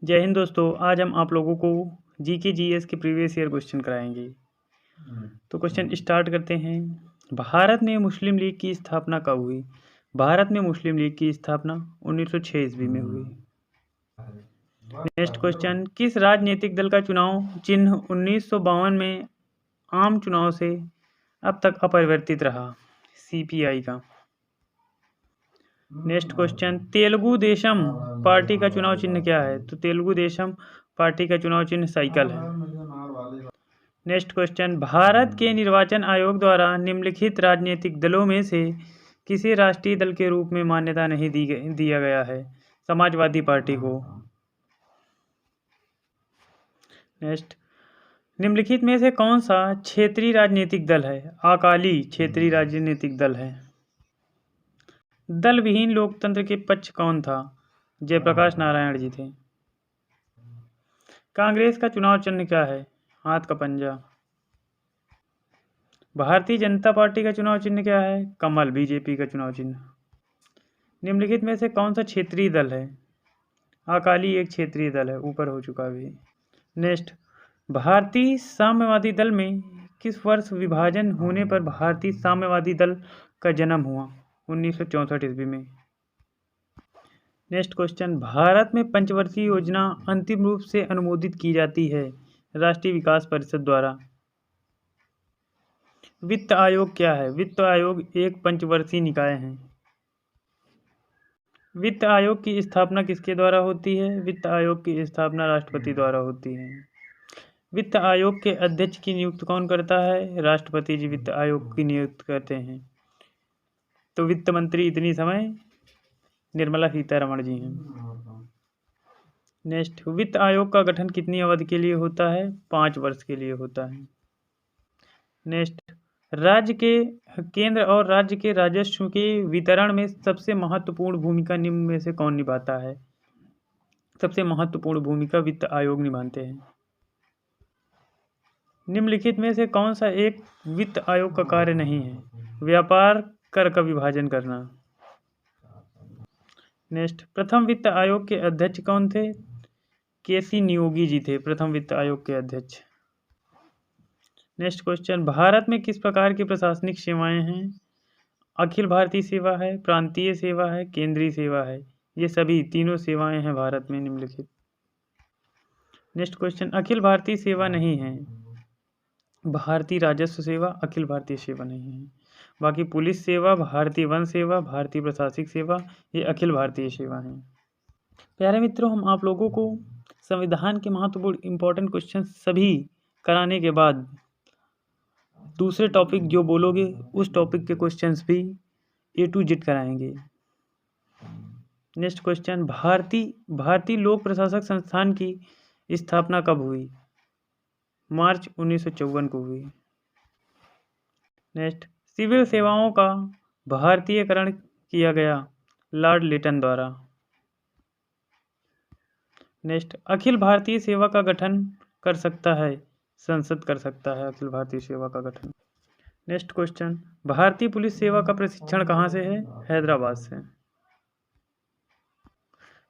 जय हिंद दोस्तों। आज हम आप लोगों को जीके जीएस के प्रीवियस ईयर क्वेश्चन कराएंगे। तो क्वेश्चन स्टार्ट करते हैं। भारत में मुस्लिम लीग की स्थापना कब हुई? भारत में मुस्लिम लीग की स्थापना 1906 ईस्वी में हुई। नेक्स्ट क्वेश्चन, किस राजनीतिक दल का चुनाव चिन्ह 1952 में आम चुनाव से अब तक अपरिवर्तित रहा? सीपीआई का। Next question, Telugu Desam party का चुनाव चिन्ह क्या है? तो तेलुगु देशम पार्टी का चुनाव चिन्ह साइकिल है। नेक्स्ट क्वेश्चन, भारत के निर्वाचन आयोग द्वारा निम्नलिखित राजनीतिक दलों में से किसी राष्ट्रीय दल के रूप में मान्यता नहीं दिया गया है? समाजवादी पार्टी को। नेक्स्ट, निम्नलिखित में से कौन सा क्षेत्रीय राजनीतिक दल है? अकाली क्षेत्रीय राजनीतिक दल है। दल विहीन लोकतंत्र के पक्ष कौन था? जयप्रकाश नारायण जी थे। कांग्रेस का चुनाव चिन्ह क्या है? हाथ का पंजा। भारतीय जनता पार्टी का चुनाव चिन्ह क्या है? कमल, बीजेपी का चुनाव चिन्ह। निम्नलिखित में से कौन सा क्षेत्रीय दल है? अकाली एक क्षेत्रीय दल है, ऊपर हो चुका अभी। नेक्स्ट, भारतीय साम्यवादी दल में किस वर्ष विभाजन होने पर भारतीय साम्यवादी दल का जन्म हुआ? 1964 ईस्वी में। नेक्स्ट क्वेश्चन, भारत में पंचवर्षीय योजना अंतिम रूप से अनुमोदित की जाती है राष्ट्रीय विकास परिषद द्वारा। वित्त आयोग क्या है? वित्त आयोग एक पंचवर्षीय निकाय है। वित्त आयोग की स्थापना किसके द्वारा होती है? वित्त आयोग की स्थापना राष्ट्रपति द्वारा होती है। वित्त आयोग के अध्यक्ष की नियुक्ति कौन करता है? राष्ट्रपति जी वित्त आयोग की नियुक्ति करते हैं। तो वित्त मंत्री इतनी समय निर्मला सीतारमण जी हैं। नेक्स्ट, वित्त आयोग का गठन कितनी अवधि के लिए होता है? 5 वर्ष के लिए होता है। नेक्स्ट, केंद्र और राज्य के राजस्व के वितरण में सबसे महत्वपूर्ण भूमिका निम्न में से कौन निभाता है? सबसे महत्वपूर्ण भूमिका वित्त आयोग निभाते हैं। निम्नलिखित में से कौन सा एक वित्त आयोग का कार्य नहीं है? व्यापार कर का विभाजन करना। नेक्स्ट, प्रथम वित्त आयोग के अध्यक्ष कौन थे? केसी नियोगी जी थे प्रथम वित्त आयोग के अध्यक्ष। नेक्स्ट क्वेश्चन, भारत में किस प्रकार की प्रशासनिक सेवाएं हैं? अखिल भारतीय सेवा है, प्रांतीय सेवा है, केंद्रीय सेवा है। ये सभी तीनों सेवाएं हैं भारत में निम्नलिखित। नेक्स्ट क्वेश्चन, अखिल भारतीय सेवा नहीं है। भारतीय राजस्व सेवा अखिल भारतीय सेवा नहीं है। बाकी पुलिस सेवा, भारतीय वन सेवा, भारतीय प्रशासनिक सेवा, ये अखिल भारतीय सेवा हैं। प्यारे मित्रों, हम आप लोगों को संविधान के महत्वपूर्ण इंपॉर्टेंट क्वेश्चन सभी कराने के बाद दूसरे टॉपिक जो बोलोगे उस टॉपिक के क्वेश्चंस भी A to Z कराएंगे। नेक्स्ट क्वेश्चन, भारतीय लोक प्रशासक संस्थान की स्थापना कब हुई? मार्च 1954 को हुई। नेक्स्ट, सिविल सेवाओं का भारतीयकरण किया गया लॉर्ड लिटन द्वारा। नेक्स्ट, अखिल भारतीय सेवा का गठन कर सकता है संसद कर सकता है अखिल भारतीय सेवा का गठन। नेक्स्ट क्वेश्चन, भारतीय पुलिस सेवा का प्रशिक्षण कहाँ से है? हैदराबाद से।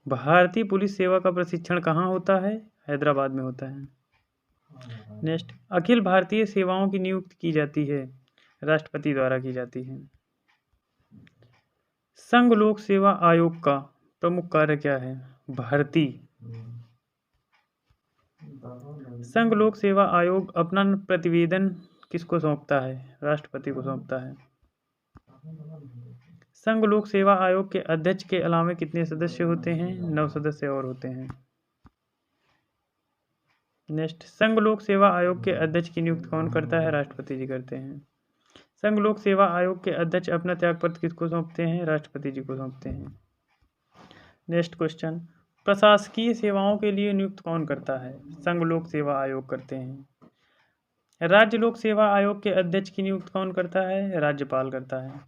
भारतीय पुलिस सेवा का प्रशिक्षण कहाँ होता है? हैदराबाद में होता है। नेक्स्ट, अखिल भारतीय सेवाओं की नियुक्ति की जाती है राष्ट्रपति द्वारा की जाती है। संघ लोक सेवा आयोग का प्रमुख कार्य क्या है? भर्ती। संघ लोक सेवा आयोग अपना प्रतिवेदन किसको सौंपता है? राष्ट्रपति को सौंपता है। संघ लोक सेवा आयोग के अध्यक्ष के अलावा कितने सदस्य होते हैं? 9 सदस्य और होते हैं। नेक्स्ट, संघ लोक सेवा आयोग के अध्यक्ष की नियुक्ति कौन करता है? राष्ट्रपति जी करते हैं। संघ लोक सेवा आयोग के अध्यक्ष अपना त्यागपत्र किसको सौंपते हैं? राष्ट्रपति जी को सौंपते हैं। नेक्स्ट क्वेश्चन, प्रशासकीय सेवाओं के लिए नियुक्त कौन करता है? संघ लोक सेवा आयोग करते हैं। राज्य लोक सेवा आयोग के अध्यक्ष की नियुक्ति कौन करता है? राज्यपाल करता है।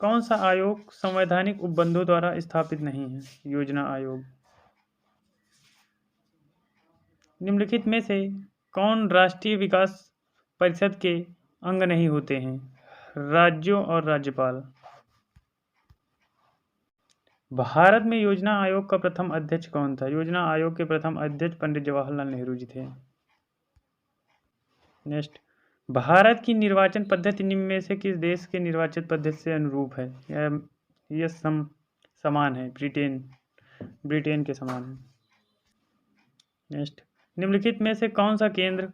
कौन सा आयोग संवैधानिक उपबंधों द्वारा स्थापित नहीं है? योजना आयोग। निम्नलिखित में से कौन राष्ट्रीय विकास परिषद के अंग नहीं होते हैं? राज्यों और राज्यपाल। भारत में योजना आयोग का प्रथम अध्यक्ष कौन था? योजना आयोग के प्रथम अध्यक्ष पंडित जवाहरलाल नेहरू जी थे। नेक्स्ट, भारत की निर्वाचन पद्धति निम्न में से किस देश के निर्वाचन पद्धति से अनुरूप है? यह समान है, ब्रिटेन के समान है। नेक्स्ट, निम्नलिखित में से कौन सा केंद्र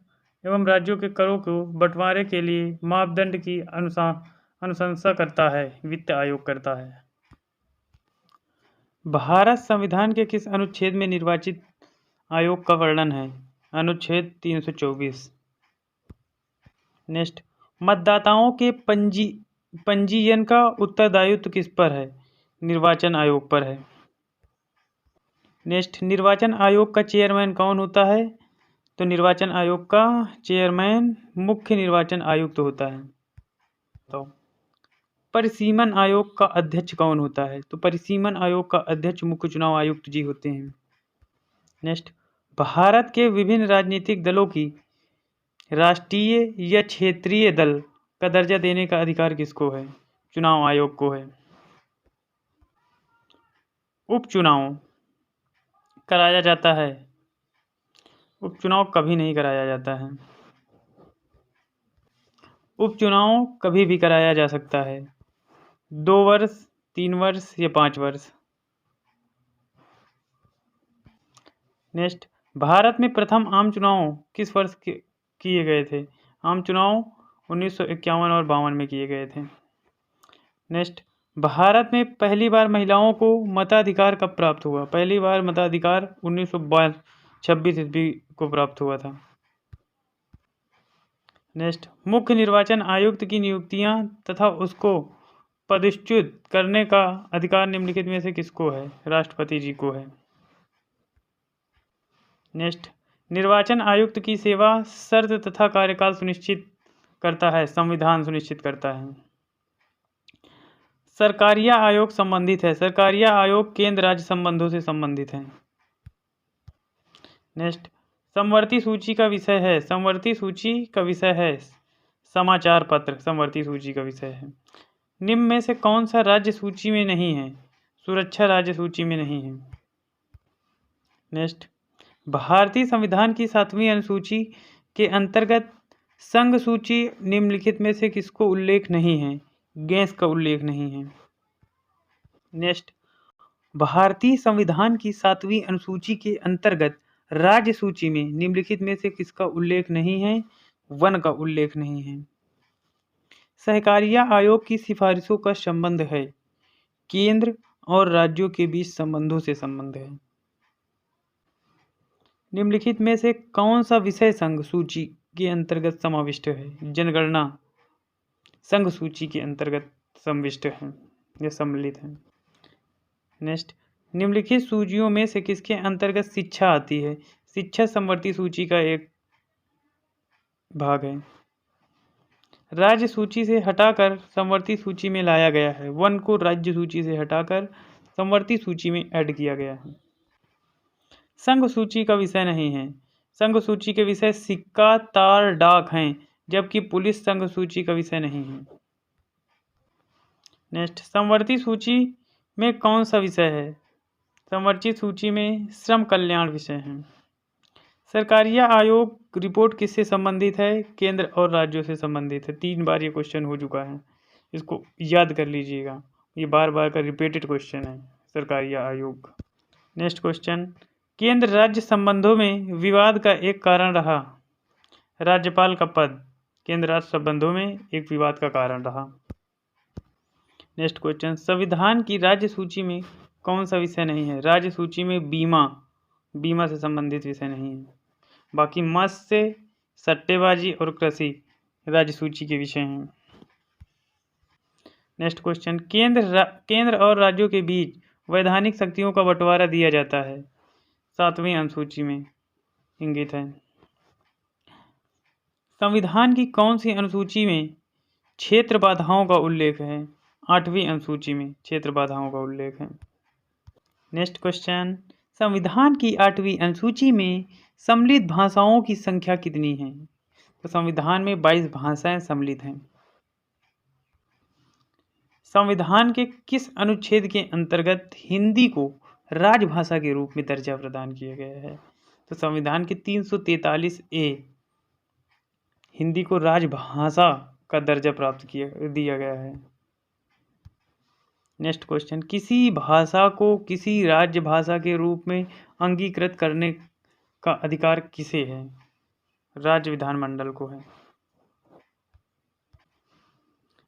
एवं राज्यों के करों को बंटवारे के लिए मापदंड की अनुशंसा करता है? वित्त आयोग करता है। भारत संविधान के किस अनुच्छेद में निर्वाचित आयोग का वर्णन है? अनुच्छेद 324। नेक्स्ट, मतदाताओं के पंजीयन का उत्तरदायित्व किस पर है? निर्वाचन आयोग पर है। नेक्स्ट, निर्वाचन आयोग का चेयरमैन कौन होता है? तो निर्वाचन आयोग का चेयरमैन मुख्य निर्वाचन आयुक्त होता है। तो परिसीमन आयोग का अध्यक्ष कौन होता है? तो परिसीमन आयोग का अध्यक्ष मुख्य चुनाव आयुक्त जी होते हैं। नेक्स्ट, भारत के विभिन्न राजनीतिक दलों की राष्ट्रीय या क्षेत्रीय दल का दर्जा देने का अधिकार किसको है? चुनाव आयोग को है। उपचुनाव कराया जाता है? उपचुनाव कभी नहीं कराया जाता है। उपचुनाव कभी भी कराया जा सकता है, 2 वर्ष, 3 वर्ष या 5 वर्ष। नेक्स्ट, भारत में प्रथम आम चुनाव किस वर्ष किए गए थे? आम चुनाव 1951 और 52 में किए गए थे। नेक्स्ट, भारत में पहली बार महिलाओं को मताधिकार कब प्राप्त हुआ? पहली बार मताधिकार 1926 ईस्वी को प्राप्त हुआ था। नेक्स्ट, मुख्य निर्वाचन आयुक्त की नियुक्तियां तथा उसको पदच्युत करने का अधिकार निम्नलिखित में से किसको है? राष्ट्रपति जी को है। नेक्स्ट, निर्वाचन आयुक्त की सेवा शर्त तथा कार्यकाल सुनिश्चित करता है? संविधान सुनिश्चित करता है। सरकारिया आयोग संबंधित है? सरकारिया आयोग केंद्र राज्य संबंधों से संबंधित है। नेक्स्ट, समवर्ती सूची का विषय है? समवर्ती सूची का विषय है समाचार पत्र। समवर्ती सूची का विषय है। निम्न में से कौन सा राज्य सूची में नहीं है? सुरक्षा राज्य सूची में नहीं है। नेक्स्ट, भारतीय संविधान की 7वीं अनुसूची के अंतर्गत संघ सूची निम्नलिखित में से किसको उल्लेख नहीं है? गैस का उल्लेख नहीं है। नेक्स्ट, भारतीय संविधान की 7वीं अनुसूची के अंतर्गत राज्य सूची में निम्नलिखित में से किसका उल्लेख नहीं है? वन का उल्लेख नहीं है। सहकारिता आयोग की सिफारिशों का संबंध है? केंद्र और राज्यों के बीच संबंधों से संबंध है। निम्नलिखित में से कौन सा विषय संघ सूची के अंतर्गत समाविष्ट है? जनगणना संघ सूची के अंतर्गत समाविष्ट है या सम्मिलित है। नेक्स्ट, निम्नलिखित सूचियों में से किसके अंतर्गत शिक्षा आती है? शिक्षा समवर्ती सूची का एक भाग है। राज्य सूची से हटाकर समवर्ती सूची में लाया गया है। वन को राज्य सूची से हटाकर समवर्ती सूची में ऐड किया गया है। संघ सूची का विषय नहीं है। संघ सूची के विषय सिक्का, तार, डाक हैं, जबकि पुलिस संघ सूची का विषय नहीं है। नेक्स्ट, समवर्ती सूची में कौन सा विषय है? समवर्ती सूची में श्रम कल्याण विषय है। सरकारिया आयोग रिपोर्ट किससे संबंधित है? केंद्र और राज्यों से संबंधित है। 3 बार ये क्वेश्चन हो चुका है, इसको याद कर लीजिएगा, ये बार बार का रिपीटेड क्वेश्चन है। सरकारिया आयोग। नेक्स्ट क्वेश्चन, केंद्र राज्य संबंधों में विवाद का एक कारण रहा? राज्यपाल का पद केंद्र राज्य संबंधों में एक विवाद का कारण रहा। नेक्स्ट क्वेश्चन, संविधान की राज्य सूची में कौन सा विषय नहीं है? राज्य सूची में बीमा से संबंधित विषय नहीं है। बाकी मत्स्य, सट्टेबाजी और कृषि राज्य सूची के विषय हैं। नेक्स्ट क्वेश्चन, केंद्र और राज्यों के बीच वैधानिक शक्तियों का बंटवारा दिया जाता है? 7वीं अनुसूची में इंगित है। संविधान की कौन सी अनुसूची में क्षेत्र बाधाओं का उल्लेख है? 8वीं अनुसूची में क्षेत्र बाधाओं का उल्लेख है। नेक्स्ट क्वेश्चन, संविधान की 8वीं अनुसूची में सम्मिलित भाषाओं की संख्या कितनी है? तो संविधान में 22 भाषाएं सम्मिलित हैं। संविधान के किस अनुच्छेद के अंतर्गत हिंदी को राजभाषा के रूप में दर्जा प्रदान किया गया है? तो संविधान के 343A हिंदी को राजभाषा का दर्जा प्राप्त दिया गया है। नेक्स्ट क्वेश्चन, किसी भाषा को किसी राज्य भाषा के रूप में अंगीकृत करने का अधिकार किसे है? राज्य विधानमंडल को है।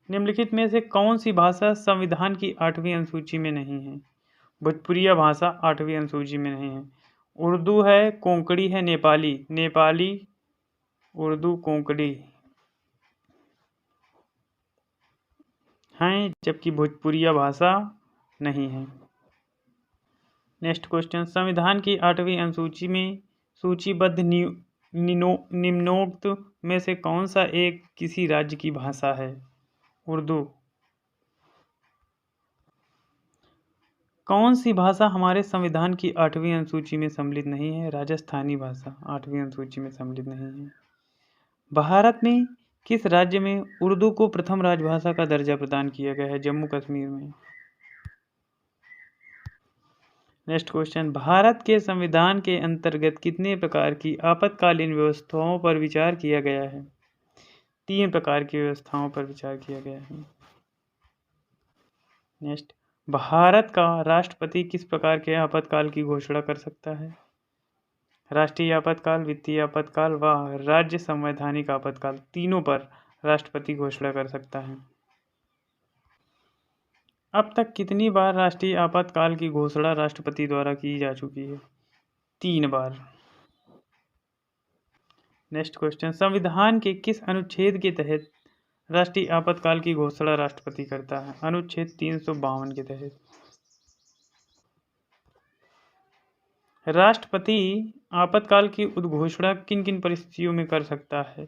निम्नलिखित में से कौन सी भाषा संविधान की 8वीं अनुसूची में नहीं है? भोजपुरिया भाषा 8वीं अनुसूची में नहीं है। उर्दू है, कोंकणी है, नेपाली, उर्दू, कोंकणी हैं, जबकि भोजपुरिया भाषा नहीं है। नेक्स्ट क्वेश्चन, संविधान की 8वीं अनुसूची में सूचीबद्ध निम्नोक्त में से कौन सा एक किसी राज्य की भाषा है? उर्दू। कौन सी भाषा हमारे संविधान की 8वीं अनुसूची में सम्मिलित नहीं है? राजस्थानी भाषा 8वीं अनुसूची में सम्मिलित नहीं है। भारत में किस राज्य में उर्दू को प्रथम राजभाषा का दर्जा प्रदान किया गया है? जम्मू कश्मीर में। नेक्स्ट क्वेश्चन, भारत के संविधान के अंतर्गत कितने प्रकार की आपातकालीन व्यवस्थाओं पर विचार किया गया है? 3 प्रकार की व्यवस्थाओं पर विचार किया गया है। नेक्स्ट, भारत का राष्ट्रपति किस प्रकार के आपातकाल की घोषणा कर सकता है? राष्ट्रीय आपातकाल, वित्तीय आपातकाल व राज्य संवैधानिक आपातकाल, तीनों पर राष्ट्रपति घोषणा कर सकता है। अब तक कितनी बार राष्ट्रीय आपातकाल की घोषणा राष्ट्रपति द्वारा की जा चुकी है? 3 बार। नेक्स्ट क्वेश्चन, संविधान के किस अनुच्छेद के तहत राष्ट्रीय आपातकाल की घोषणा राष्ट्रपति करता है? अनुच्छेद 352 के तहत। राष्ट्रपति आपातकाल की उद्घोषणा किन किन परिस्थितियों में कर सकता है?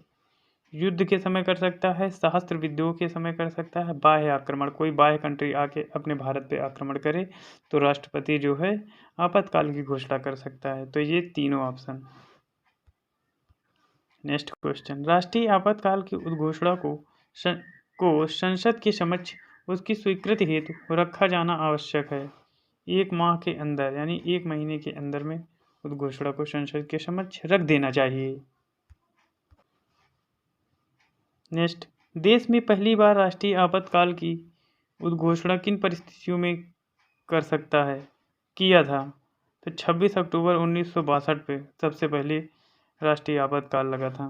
युद्ध के समय कर सकता है, सशस्त्र विद्रोह के समय कर सकता है, बाह्य आक्रमण, कोई बाह्य कंट्री आके अपने भारत पे आक्रमण करे तो राष्ट्रपति जो है आपातकाल की घोषणा कर सकता है। तो ये तीनों ऑप्शन। नेक्स्ट क्वेश्चन, राष्ट्रीय आपातकाल की उद्घोषणा को संसद के समक्ष उसकी स्वीकृति हेतु रखा जाना आवश्यक है। 1 माह के अंदर यानी 1 महीने के अंदर में उद्घोषणा को संसद के समक्ष रख देना चाहिए। नेक्स्ट, देश में पहली बार राष्ट्रीय आपातकाल की उद्घोषणा किन परिस्थितियों में कर सकता है किया था? तो 26 अक्टूबर 1962 पे सबसे पहले राष्ट्रीय आपातकाल लगा था।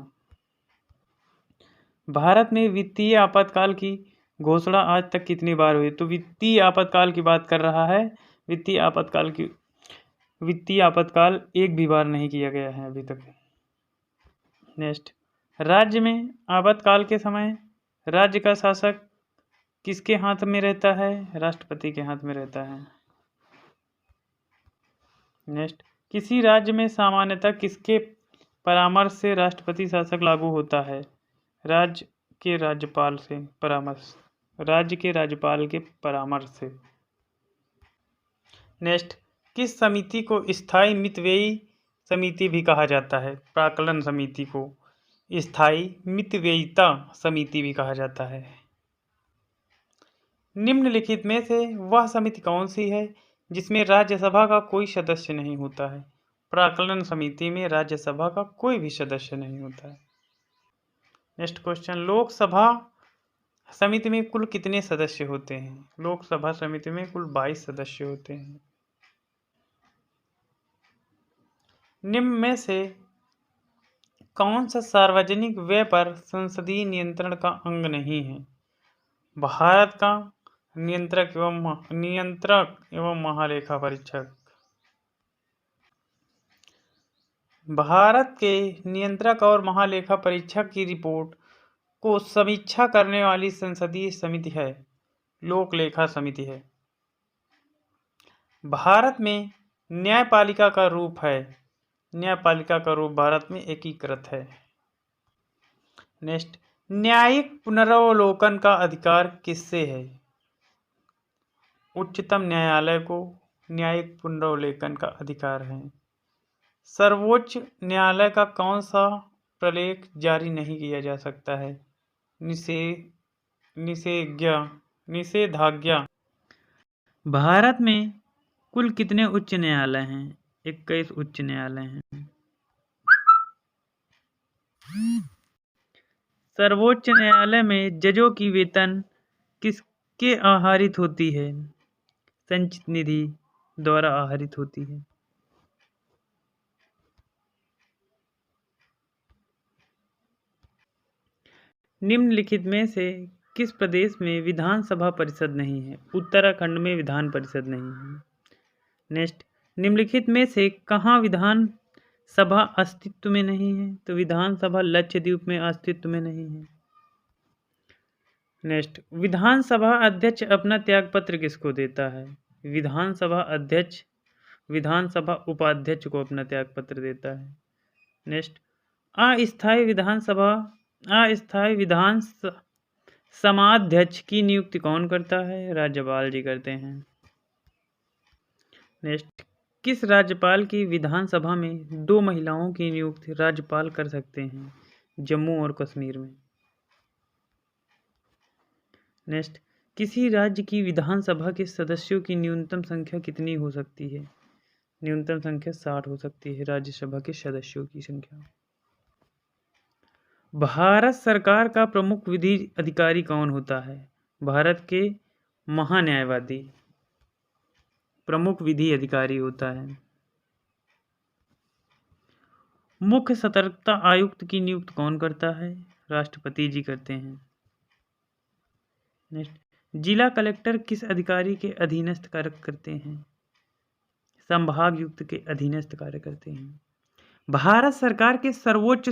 भारत में वित्तीय आपातकाल की घोषणा आज तक कितनी बार हुई? तो वित्तीय आपातकाल की बात कर रहा है। वित्तीय आपातकाल एक भी बार नहीं किया गया है अभी तक। नेक्स्ट, राज्य में आपातकाल के समय राज्य का शासक किसके हाथ में रहता है? राष्ट्रपति के हाथ में रहता है। नेक्स्ट, किसी राज्य में सामान्यतः किसके परामर्श से राष्ट्रपति शासक लागू होता है? राज्य के राज्यपाल से परामर्श, राज्य के राज्यपाल के परामर्श से। नेक्स्ट, किस समिति को स्थायी मितव्ययी समिति भी कहा जाता है? प्राक्कलन समिति को स्थायी मितव्ययिता समिति भी कहा जाता है। निम्नलिखित में से वह समिति कौन सी है जिसमें राज्यसभा का कोई सदस्य नहीं होता है? प्राक्कलन समिति में राज्यसभा का कोई भी सदस्य नहीं होता है। नेक्स्ट क्वेश्चन, लोकसभा समिति में कुल कितने सदस्य होते हैं? लोकसभा समिति में कुल 22 सदस्य होते हैं। निम्न में से कौन सा सार्वजनिक व्यय पर संसदीय नियंत्रण का अंग नहीं है? भारत का नियंत्रक एवं महालेखा परीक्षक। भारत के नियंत्रक और महालेखा परीक्षक की रिपोर्ट को समीक्षा करने वाली संसदीय समिति है लोक लेखा समिति है। भारत में न्यायपालिका का रूप है, न्यायपालिका का रूप भारत में एकीकृत है। नेक्स्ट, न्यायिक पुनरावलोकन का अधिकार किससे है? उच्चतम न्यायालय को न्यायिक पुनरावलोकन का अधिकार है। सर्वोच्च न्यायालय का कौन सा प्रलेख जारी नहीं किया जा सकता है? निषेधाज्ञा निषेधाज्ञा। भारत में कुल कितने उच्च न्यायालय हैं? 21 उच्च न्यायालय हैं। सर्वोच्च न्यायालय में जजों की वेतन किसके आहरित होती है? संचित निधि द्वारा आहरित होती है। निम्नलिखित में से किस प्रदेश में विधानसभा परिषद नहीं है? उत्तराखंड में विधान परिषद नहीं है। नेक्स्ट, निम्नलिखित में से कहाँ विधान सभा अस्तित्व में नहीं है? तो विधानसभा लक्षद्वीप में अस्तित्व में नहीं है। नेक्स्ट, विधानसभा अध्यक्ष अपना त्यागपत्र किसको देता है? विधानसभा अध्यक्ष विधानसभा उपाध्यक्ष को अपना त्यागपत्र देता है। नेक्स्ट, अस्थायी विधान समाध्यक्ष की नियुक्ति कौन करता है? राज्यपाल जी करते हैं। नेक्स्ट, किस राज्यपाल की विधानसभा में 2 महिलाओं की नियुक्ति राज्यपाल कर सकते हैं? जम्मू और कश्मीर में। नेक्स्ट, किसी राज्य की विधानसभा के सदस्यों की न्यूनतम संख्या कितनी हो सकती है? न्यूनतम संख्या 60 हो सकती है राज्यसभा के सदस्यों की संख्या। भारत सरकार का प्रमुख विधि अधिकारी कौन होता है? भारत के महान्यायवादी प्रमुख विधि अधिकारी होता है। मुख्य सतर्कता आयुक्त की नियुक्ति कौन करता है? राष्ट्रपति जी करते हैं। नेक्स्ट, जिला कलेक्टर किस अधिकारी के अधीनस्थ कार्य करते हैं? संभागायुक्त के अधीनस्थ कार्य करते हैं। भारत सरकार के सर्वोच्च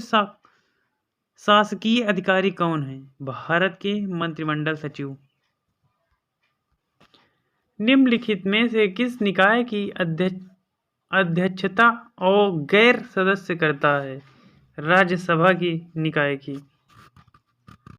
शासकीय अधिकारी कौन है? भारत के मंत्रिमंडल सचिव। निम्नलिखित में से किस निकाय की अध्यक्षता और गैर सदस्य करता है? राज्यसभा की निकाय की।